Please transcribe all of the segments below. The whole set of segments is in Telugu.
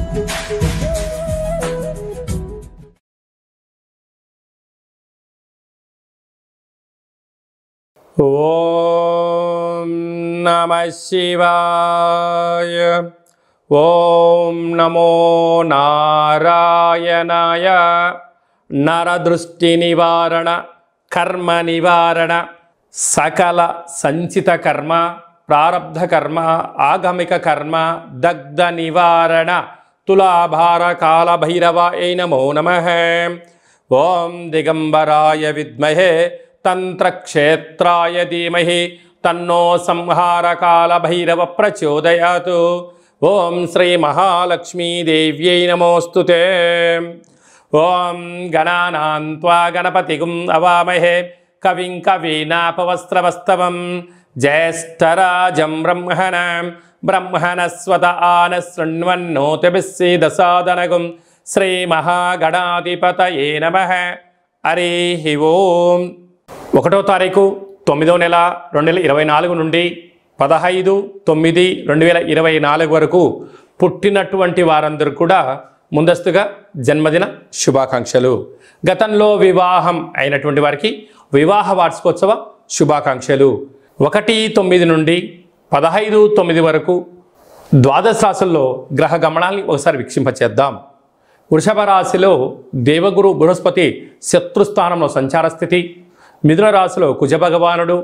ఓం నమః శివాయ. ఓం నమో నారాయణాయ. నరదృష్టి నివారణ, కర్మ నివారణ, సకల సంచిత కర్మ, ప్రారబ్ధ కర్మ, ఆగమిక కర్మ, దగ్ధ నివారణ, తులాభార కాల భైరవాయ నమో నమః. ఓం దిగంబరాయ విద్మహే తంత్రక్షేత్రాయ ధీమహి తన్నో సంహారకాల భైరవ ప్రచోదయాత్. ఓం శ్రీ మహాలక్ష్మీదేవ్యై నమోస్తుతే. ఓం గణానాం త్వా గణపతిగుం అవామహే కవిం కవీనాపవస్త్రవస్తవం జ్యేష్ఠరాజం బ్రహ్మణస్వత ఆన శృణ్వన్నోతిభిస్సీదసాదనగుం శ్రీ మహాగణాధిపతయే నమః. హరి ఓం. 1వ తారీఖు 9వ నెల 2024 నుండి 15/9/2024 వరకు పుట్టినటువంటి వారందరూ కూడా ముందస్తుగా జన్మదిన శుభాకాంక్షలు. గతంలో వివాహం అయినటువంటి వారికి వివాహ వార్షికోత్సవ శుభాకాంక్షలు. 1/9 నుండి 15/9 వరకు ద్వాదశ రాశుల్లో గ్రహ గమనాల్ని ఒకసారి వీక్షింపచేద్దాం. వృషభ రాశిలో దేవగురు బృహస్పతి శత్రుస్థానంలో సంచార స్థితి. మిథున రాశిలో కుజ భగవానుడు,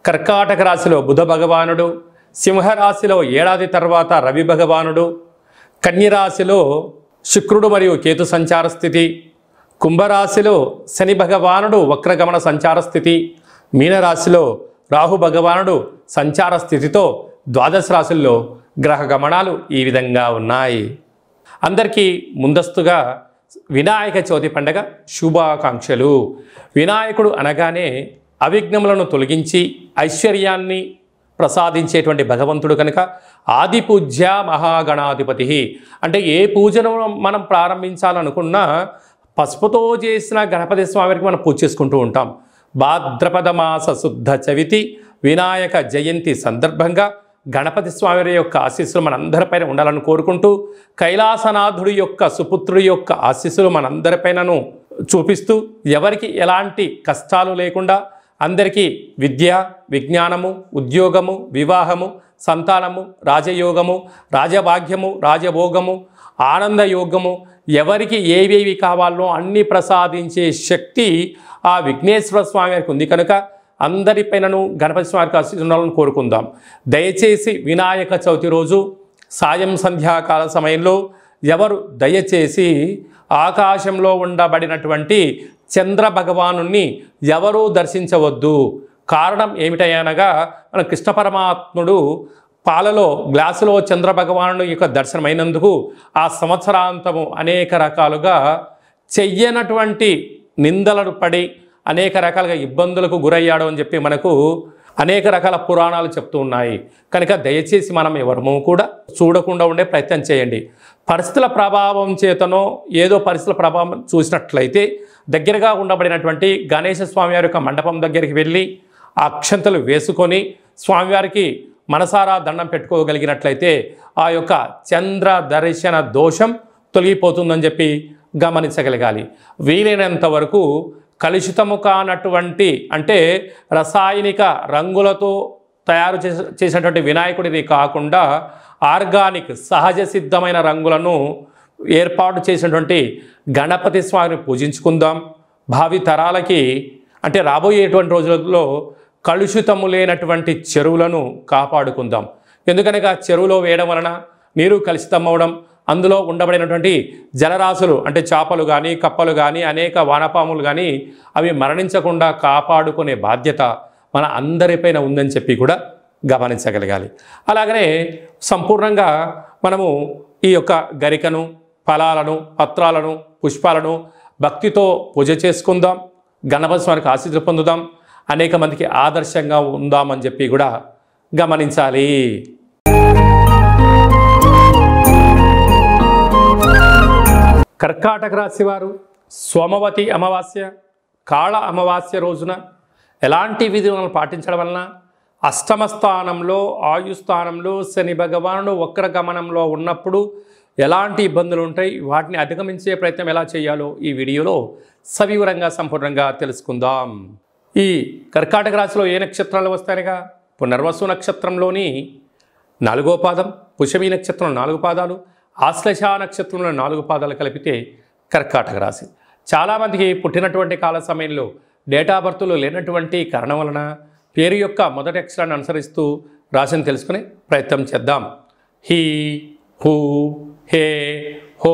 కర్కాటక రాశిలో బుధ భగవానుడు, సింహరాశిలో ఏడాది తర్వాత రవి భగవానుడు, కన్యరాశిలో శుక్రుడు మరియు కేతు సంచార స్థితి, కుంభరాశిలో శని భగవానుడు వక్రగమన సంచార స్థితి, మీనరాశిలో రాహు భగవానుడు సంచార స్థితితో ద్వాదశ రాశుల్లో గ్రహ గమనాలు ఈ విధంగా ఉన్నాయి. అందరికీ ముందస్తుగా వినాయక చవితి పండగ శుభాకాంక్షలు. వినాయకుడు అనగానే అవిఘ్నములను తొలగించి ఐశ్వర్యాన్ని ప్రసాదించేటువంటి భగవంతుడు కనుక ఆది పూజ్య మహాగణాధిపతి. అంటే ఏ పూజను మనం ప్రారంభించాలనుకున్నా పసుపుతో చేసిన గణపతి స్వామికి మనం పూజ చేసుకుంటూ ఉంటాం. భాద్రపద మాస శుద్ధ చవితి వినాయక జయంతి సందర్భంగా గణపతి స్వామి యొక్క ఆశీస్సులు మనందరిపైన ఉండాలని కోరుకుంటూ, కైలాసనాథుడి యొక్క సుపుత్రుడి యొక్క ఆశీస్సులు మనందరిపైనను చూపిస్తూ, ఎవరికి ఎలాంటి కష్టాలు లేకుండా అందరికీ విద్య, విజ్ఞానము, ఉద్యోగము, వివాహము, సంతానము, రాజయోగము, రాజభాగ్యము, రాజభోగము, ఆనందయోగము, ఎవరికి ఏవేవి కావాలో అన్నీ ప్రసాదించే శక్తి ఆ విఘ్నేశ్వర స్వామి వారికి ఉంది కనుక అందరిపైనను గణపతి స్వామికి ఆశీస్సులను కోరుకుందాం. దయచేసి వినాయక చవితి రోజు సాయం సంధ్యాకాల సమయంలో ఎవరు దయచేసి ఆకాశంలో ఉండబడినటువంటి చంద్ర భగవానుని ఎవరూ దర్శించవద్దు. కారణం ఏమిటనగా మన కృష్ణ పరమాత్ముడు పాలలో గ్లాసులో చంద్ర భగవాను యొక్క దర్శనమైనందుకు ఆ సంవత్సరాంతము అనేక రకాలుగా చెయ్యనటువంటి నిందలను పడి అనేక రకాలుగా ఇబ్బందులకు గురయ్యాడు అని చెప్పి మనకు అనేక రకాల పురాణాలు చెప్తూ ఉన్నాయి. కనుక దయచేసి మనం ఎవరము కూడా చూడకుండా ఉండే ప్రయత్నం చేయండి. పరిస్థితుల ప్రభావం చేతనో ఏదో పరిస్థితుల ప్రభావం చూసినట్లయితే దగ్గరగా ఉండబడినటువంటి గణేశ స్వామివారి యొక్క మండపం దగ్గరికి వెళ్ళి అక్షంతలు వేసుకొని స్వామివారికి మనసారా దండం పెట్టుకోగలిగినట్లయితే ఆ యొక్క చంద్ర దర్శన దోషం తొలగిపోతుందని చెప్పి గమనించగలగాలి. వీలైనంత వరకు కలుషితము కానటువంటి అంటే రసాయనిక రంగులతో తయారు చేసినటువంటి వినాయకుడిని కాకుండా ఆర్గానిక్ సహజ సిద్ధమైన రంగులను ఏర్పాటు చేసినటువంటి గణపతి స్వామిని పూజించుకుందాం. భావి తరాలకి అంటే రాబోయేటువంటి రోజులలో కలుషితము లేనటువంటి చెరువులను కాపాడుకుందాం. ఎందుకనగా చెరువులో వేయడం వలన నీరు కలుషితం అవ్వడం, అందులో ఉండబడినటువంటి జలరాశులు అంటే చేపలు కానీ కప్పలు కానీ అనేక వానపాములు కానీ అవి మరణించకుండా కాపాడుకునే బాధ్యత మన అందరిపైన ఉందని చెప్పి కూడా గమనించగలగాలి. అలాగనే సంపూర్ణంగా మనము ఈ యొక్క గరికను, ఫలాలను, పత్రాలను, పుష్పాలను భక్తితో పూజ చేసుకుందాం. గణపతి స్వామికి ఆశీస్సులు పొందుదాం. అనేక మందికి ఆదర్శంగా ఉందామని చెప్పి కూడా గమనించాలి. కర్కాటక రాశి వారు సోమవతి అమావాస్య, కాళ అమావాస్య రోజున ఎలాంటి విధులను పాటించడం వలన అష్టమ స్థానంలో ఆయుస్థానంలో శని భగవానుడు వక్రగమనంలో ఉన్నప్పుడు ఎలాంటి ఇబ్బందులు ఉంటాయి, వాటిని అధిగమించే ప్రయత్నం ఎలా చేయాలో ఈ వీడియోలో సవివరంగా సంపూర్ణంగా తెలుసుకుందాం. ఈ కర్కాటక రాశిలో ఏ నక్షత్రాలు వస్తాయనగా పునర్వసు నక్షత్రంలోని 4వ పాదం, పుష్యమి నక్షత్రం 4 పాదాలు, ఆశ్లేష నక్షత్రంలో 4 పాదాలు కలిపితే కర్కాటక రాశి. చాలామందికి పుట్టినటువంటి కాల సమయంలో డేటా బర్త్లు లేనటువంటి కారణం వలన పేరు యొక్క మొదటి అక్షరాన్ని అనుసరిస్తూ రాశిని తెలుసుకునే ప్రయత్నం చేద్దాం. హీ, హూ, హే, హో,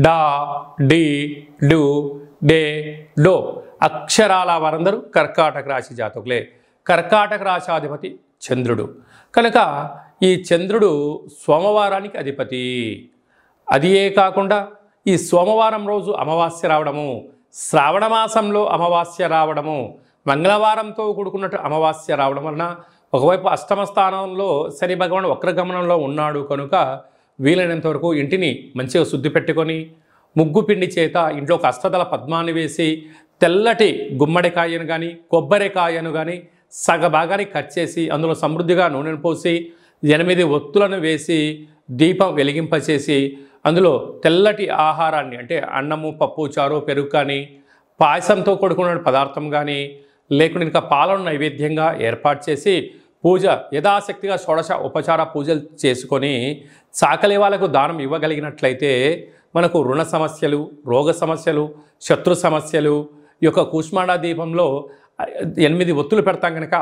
డా, డి, డు, డే, డో అక్షరాల వారందరూ కర్కాటక రాశి జాతకులే. కర్కాటక రాశాధిపతి చంద్రుడు కనుక ఈ చంద్రుడు సోమవారానికి అధిపతి. అదియే కాకుండా ఈ సోమవారం రోజు అమావాస్య రావడము, శ్రావణ మాసంలో అమావాస్య రావడము, మంగళవారంతో కూడుకున్నట్టు అమావాస్య రావడం వలన ఒకవైపు అష్టమ స్థానంలో శని భగవానుడు వక్రగమనంలో ఉన్నాడు కనుక వీలైనంత వరకు ఇంటిని మంచిగా శుద్ధి పెట్టుకొని ముగ్గు పిండి చేత ఇంట్లో ఒక అష్టదళ పద్మాన్ని వేసి తెల్లటి గుమ్మడికాయను కానీ కొబ్బరికాయను కానీ సగభాగాన్ని కట్ చేసి అందులో సమృద్ధిగా నూనెను పోసి 8 ఒత్తులను వేసి దీపం వెలిగింపచేసి అందులో తెల్లటి ఆహారాన్ని అంటే అన్నము, పప్పు, చారు, పెరుగు కానీ పాయసంతో కూడుకున్న పదార్థం కానీ లేకుండా ఇంకా పాలను నైవేద్యంగా ఏర్పాటు చేసి పూజ యథాశక్తిగా షోడశ ఉపచార పూజలు చేసుకొని చాకలి వాళ్ళకు దానం ఇవ్వగలిగినట్లయితే మనకు రుణ సమస్యలు, రోగ సమస్యలు, శత్రు సమస్యలు ఈ యొక్క కూష్మాండ దీపంలో 8 ఒత్తులు పెడతాం కనుక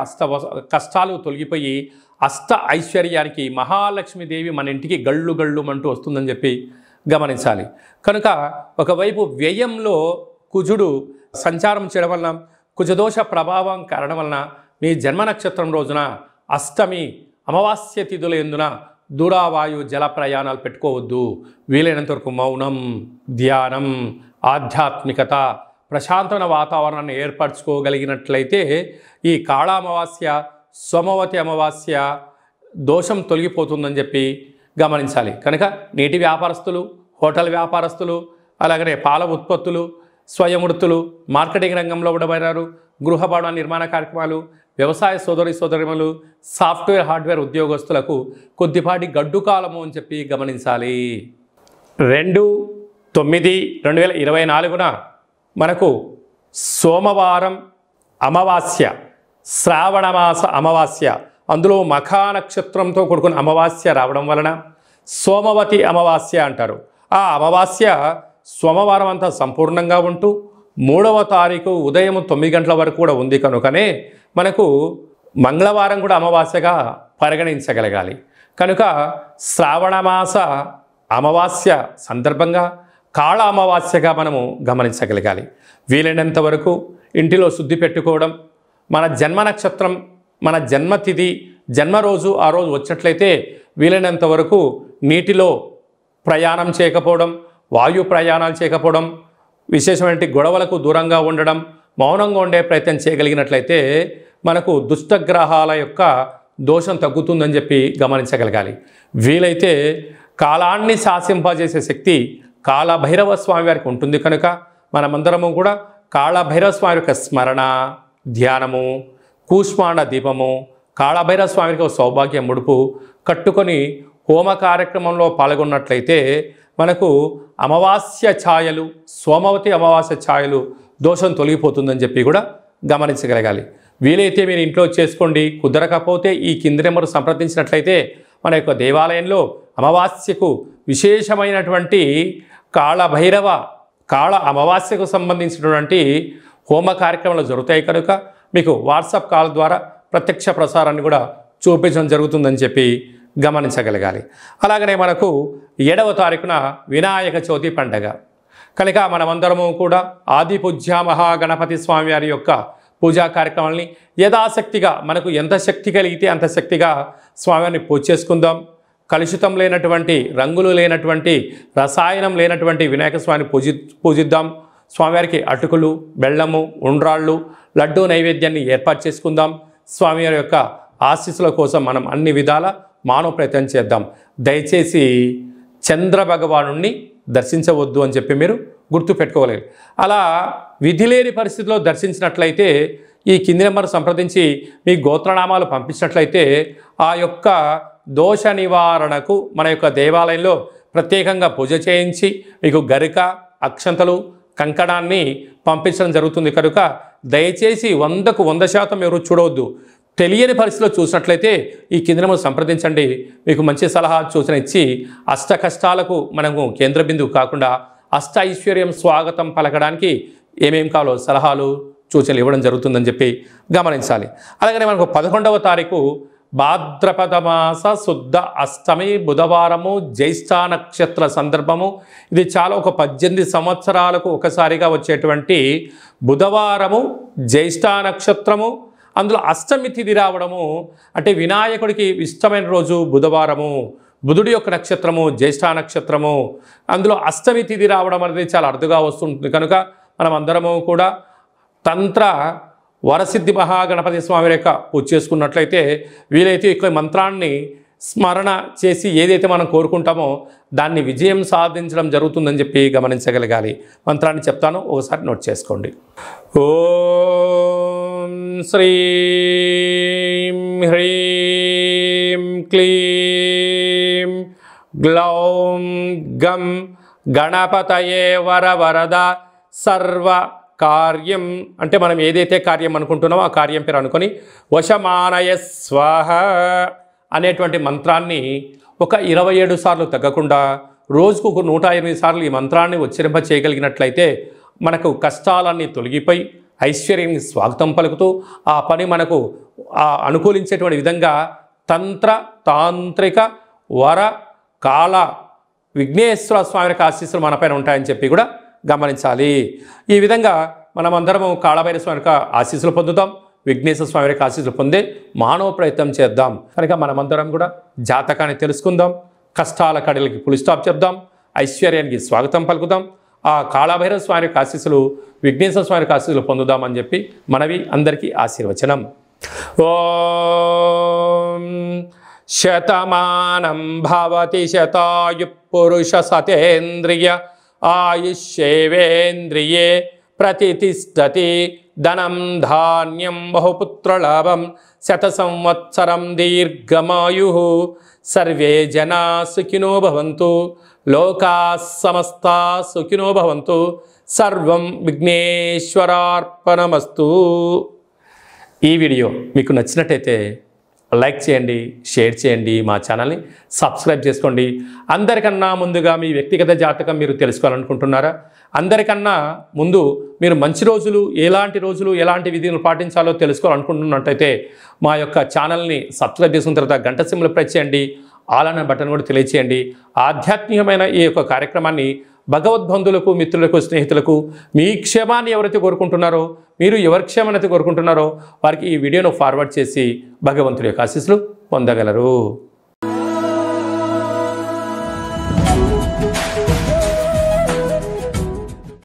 కష్టాలు తొలగిపోయి అష్ట ఐశ్వర్యానికి మహాలక్ష్మీదేవి మన ఇంటికి గళ్ళు గళ్ళు అంటూ వస్తుందని చెప్పి గమనించాలి. కనుక ఒకవైపు వ్యయంలో కుజుడు సంచారం చేయడం వలన కుజదోష ప్రభావం కారణం వలన మీ జన్మ నక్షత్రం రోజున అష్టమి అమావాస్య తిథుల ఎందున దూరావాయు జల ప్రయాణాలు పెట్టుకోవద్దు. వీలైనంత వరకు మౌనం, ధ్యానం, ఆధ్యాత్మికత, ప్రశాంతమైన వాతావరణాన్ని ఏర్పరచుకోగలిగినట్లయితే ఈ కాళ అమావాస్య, సోమవతి అమావాస్య దోషం తొలగిపోతుందని చెప్పి గమనించాలి. కనుక నీటి వ్యాపారస్తులు, హోటల్ వ్యాపారస్తులు, అలాగనే పాల ఉత్పత్తులు, స్వయం వృత్తులు, మార్కెటింగ్ రంగంలో ఉండబడినారు, గృహ భవన నిర్మాణ కార్యక్రమాలు, వ్యవసాయ సోదరిమణులు, సాఫ్ట్వేర్ హార్డ్వేర్ ఉద్యోగస్తులకు కొద్దిపాటి గడ్డు కాలము అని చెప్పి గమనించాలి. 2/9/2024 మనకు సోమవారం అమావాస్య, శ్రావణమాస అమావాస్య, అందులో మఖా నక్షత్రంతో కూడుకున్న అమావాస్య రావడం వలన సోమవతి అమావాస్య అంటారు. ఆ అమావాస్య సోమవారం అంతా సంపూర్ణంగా ఉంటూ 3వ తారీఖు ఉదయం 9 గంటల వరకు కూడా ఉంది కనుకనే మనకు మంగళవారం కూడా అమావాస్యగా పరిగణించగలగాలి. కనుక శ్రావణమాస అమావాస్య సందర్భంగా కాళ అమావాస్యగా మనము గమనించగలగాలి. వీలైనంత వరకు ఇంటిలో శుద్ధి పెట్టుకోవడం, మన జన్మ నక్షత్రం, మన జన్మతిథి, జన్మరోజు ఆ రోజు వచ్చినట్లయితే వీలైనంత వరకు నీటిలో ప్రయాణం చేయకపోవడం, వాయు ప్రయాణాలు చేయకపోవడం, విశేషమైన గొడవలకు దూరంగా ఉండడం, మౌనంగా ఉండే ప్రయత్నం చేయగలిగినట్లయితే మనకు దుష్టగ్రహాల యొక్క దోషం తగ్గుతుందని చెప్పి గమనించగలగాలి. వీలైతే కాలాన్ని శాసింపజేసే శక్తి కాళభైరవ స్వామి వారికి ఉంటుంది కనుక మనమందరము కూడా కాళభైరవ స్వామి యొక్క స్మరణ, ధ్యానము, కూష్మాండ దీపము, కాళభైరవ స్వామికి ఒక సౌభాగ్య ముడుపు కట్టుకొని హోమ కార్యక్రమంలో పాల్గొన్నట్లయితే మనకు అమావాస్య ఛాయలు, సోమవతి అమావాస్య ఛాయలు దోషం తొలగిపోతుందని చెప్పి కూడా గమనించగలగాలి. వీలైతే మీరు ఇంట్లో చేసుకోండి, కుదరకపోతే ఈ కింది నెంబరు సంప్రదించినట్లయితే మన యొక్క దేవాలయంలో అమావాస్యకు విశేషమైనటువంటి కాళభైరవ కాళ అమావాస్యకు సంబంధించినటువంటి హోమ కార్యక్రమాలు జరుగుతాయి కనుక మీకు వాట్సాప్ కాల్ ద్వారా ప్రత్యక్ష ప్రసారాన్ని కూడా చూపించడం జరుగుతుందని చెప్పి గమనించగలగాలి. అలాగనే మనకు 7వ తారీఖున వినాయక చవితి పండగ కనుక మనమందరము కూడా ఆది పూజ్య మహాగణపతి స్వామి వారి యొక్క పూజా కార్యక్రమాలని యథాశక్తిగా మనకు ఎంత శక్తి కలిగితే అంత శక్తిగా స్వామివారిని పూజ చేసుకుందాం. కలుషితం లేనటువంటి, రంగులు లేనటువంటి, రసాయనం లేనటువంటి వినాయక స్వామిని పూజిద్దాం. స్వామివారికి అటుకులు, బెల్లము, ఉండ్రాళ్ళు, లడ్డూ నైవేద్యాన్ని ఏర్పాటు చేసుకుందాం. స్వామివారి యొక్క ఆశీస్సుల కోసం మనం అన్ని విధాల మానవ ప్రయత్నం చేద్దాం. దయచేసి చంద్ర భగవానుణ్ణి దర్శించవద్దు అని చెప్పి మీరు గుర్తుపెట్టుకోగలరు. అలా విధి లేని పరిస్థితిలో దర్శించినట్లయితే ఈ కింది నెంబర్ సంప్రదించి మీ గోత్రనామాలు పంపించినట్లయితే ఆ యొక్క దోష నివారణకు మన యొక్క దేవాలయంలో ప్రత్యేకంగా పూజ చేయించి మీకు గరిక అక్షంతలు కంకణాన్ని పంపించడం జరుగుతుంది కనుక దయచేసి 100కు 100% ఎవరు చూడవద్దు. తెలియని పరిస్థితిలో చూసినట్లయితే ఈ కింద నెంబర్ సంప్రదించండి. మీకు మంచి సలహా సూచన ఇచ్చి అష్ట కష్టాలకు మనము కేంద్ర బిందువు కాకుండా అష్ట ఐశ్వర్యం స్వాగతం పలకడానికి ఏమేం కావాలో సలహాలు సూచనలు ఇవ్వడం జరుగుతుందని చెప్పి గమనించాలి. అలాగనే మనకు 11వ తారీఖు భాద్రపద మాస శుద్ధ అష్టమి బుధవారము జ్యేష్ఠ నక్షత్ర సందర్భము. ఇది చాలా ఒక 18 సంవత్సరాలకు ఒకసారిగా వచ్చేటువంటి బుధవారము జ్యేష్ఠ నక్షత్రము, అందులో అష్టమి తిథి రావడము. అంటే వినాయకుడికి ఇష్టమైన రోజు బుధవారము, బుధుడి యొక్క నక్షత్రము జ్యేష్ఠ నక్షత్రము, అందులో అష్టమి తిథి రావడం అనేది చాలా అరుదుగా వస్తుంటుంది. కనుక మనం అందరము కూడా తంత్ర వరసిద్ధి మహాగణపతి స్వామి యొక్క పూజ చేసుకున్నట్లయితే వీలైతే ఈ మంత్రాన్ని స్మరణ చేసి ఏదైతే మనం కోరుకుంటామో దాన్ని విజయం సాధించడం జరుగుతుందని చెప్పి గమనించగలగాలి. మంత్రాన్ని చెప్తాను, ఒకసారి నోట్ చేసుకోండి. ఓం శ్రీం హ్రీం క్లీం గ్లౌం గం గణపతయే వరవరద సర్వ కార్యం. అంటే మనం ఏదైతే కార్యం అనుకుంటున్నామో ఆ కార్యం పేరు అనుకొని వశమానయ స్వాహ అనేటువంటి మంత్రాన్ని ఒక 27 సార్లు తగ్గకుండా రోజుకు ఒక 108 సార్లు ఈ మంత్రాన్ని ఉచ్చరింప చేయగలిగినట్లయితే మనకు కష్టాలన్నీ తొలగిపోయి ఐశ్వర్యానికి స్వాగతం పలుకుతూ ఆ పని మనకు అనుకూలించేటువంటి విధంగా తంత్ర తాంత్రిక వర కాల విఘ్నేశ్వర స్వామి యొక్క ఆశీస్సులు మనపైన ఉంటాయని చెప్పి కూడా గమనించాలి. ఈ విధంగా మనమందరము కాళభైరవ స్వామి యొక్క ఆశీస్సులు పొందుతాం, విఘ్నేశ్వర స్వామి యొక్క ఆశీస్సులు పొందే మానవ ప్రయత్నం చేద్దాం. కనుక మనమందరం కూడా జాతకాన్ని తెలుసుకుందాం, కష్టాల కడలకి ఫుల్ స్టాప్ చెప్దాం, ఐశ్వర్యానికి స్వాగతం పలుకుదాం, ఆ కాళభైరవ స్వామి యొక్క ఆశీస్సులు విఘ్నేశ్వర స్వామి యొక్క ఆశీస్సులు పొందుదామని చెప్పి మనవి అందరికీ ఆశీర్వచనం. ఓం శతమానం భవతి శతాయు పురుష సతేంద్రియ ఆయుష్యేవేంద్రియే ప్రతిష్టతి ధనం ధాన్యం బహుపుత్రలాభం శత సంవత్సరం దీర్ఘమాయు. సర్వే జనా సుఖినో భవంతు, లోకా సమస్తా సుఖినో భవంతు. సర్వం విఘ్నేశ్వరార్పణమస్తు. ఈ వీడియో మీకు నచ్చినట్టయితే లైక్ చేయండి, షేర్ చేయండి, మా ఛానల్ని సబ్స్క్రైబ్ చేసుకోండి. అందరికన్నా ముందుగా మీ వ్యక్తిగత జాతకం మీరు తెలుసుకోవాలనుకుంటున్నారా? అందరికన్నా ముందు మీరు మంచి రోజులు ఎలాంటి విధులు పాటించాలో తెలుసుకోవాలనుకుంటున్నట్టయితే మా యొక్క ఛానల్ని సబ్స్క్రైబ్ చేసుకున్న తర్వాత గంట సింబల్ ప్రెస్ చేయండి, ఆల్ అనే బటన్ కూడా తెలియచేయండి. ఆధ్యాత్మికమైన ఈ యొక్క కార్యక్రమాన్ని భగవద్బంధువులకు, మిత్రులకు, స్నేహితులకు మీ క్షేమాన్ని ఎవరైతే కోరుకుంటున్నారో, మీరు ఎవరి క్షేమాన్ని కోరుకుంటున్నారో వారికి ఈ వీడియోను ఫార్వర్డ్ చేసి భగవంతుడి యొక్క ఆశీస్సులు పొందగలరు.